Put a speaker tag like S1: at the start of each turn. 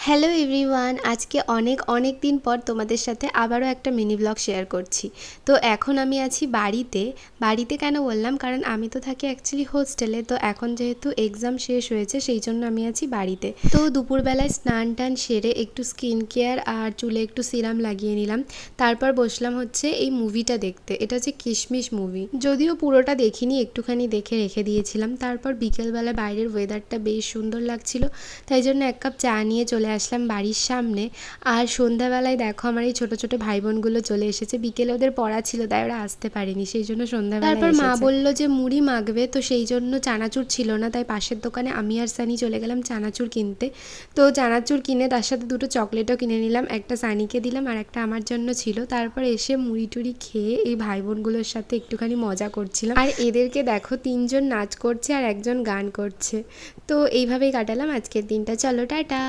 S1: Hello everyone, আজকে অনেক দিন পর তোমাদের সাথে আবারও একটা মিনি ব্লগ শেয়ার করছি। তো এখন আমি আছি বাড়িতে কেন বললাম, কারণ আমি তো থাকি অ্যাকচুয়ালি হোস্টেলে। তো এখন যেহেতু এক্সাম শেষ হয়েছে সেই জন্য আমি আছি বাড়িতে। তো দুপুরবেলায় স্নান টান সেরে একটু স্কিন কেয়ার আর চুলে একটু সিরাম লাগিয়ে নিলাম। তারপর বসলাম হচ্ছে এই মুভিটা দেখতে। এটা হচ্ছে কিশমিশ মুভি, যদিও পুরোটা দেখিনি, একটুখানি দেখে রেখে দিয়েছিলাম। তারপর বিকেলবেলা বাইরের ওয়েদারটা বেশ সুন্দর লাগছিল, তাই জন্য এক কাপ চা নিয়ে চলে আসলাম বাড়ির সামনে। আর সন্ধ্যাবেলায় দেখো আমার এই ছোটো ছোটো ভাই বোনগুলো চলে এসেছে। বিকেলে ওদের পড়া ছিল তাই ওরা আসতে পারেনি, সেই জন্য সন্ধ্যাবেলায় তারপর মা বললো যে মুড়ি মাখবে, তো সেই জন্য চানাচুর ছিল না, তাই পাশের দোকানে আমি আর সানি চলে গেলাম চানাচুর কিনতে। তো চানাচুর কিনে তার সাথে দুটো চকলেটও কিনে নিলাম, একটা সানিকে দিলাম আর একটা আমার জন্য ছিল। তারপর এসে মুড়ি টুড়ি খেয়ে এই ভাই বোনগুলোর সাথে একটুখানি মজা করছিলাম। আর এদেরকে দেখো, তিনজন নাচ করছে আর একজন গান করছে। তো এইভাবেই কাটালাম আজকের দিনটা। চলো টাটা।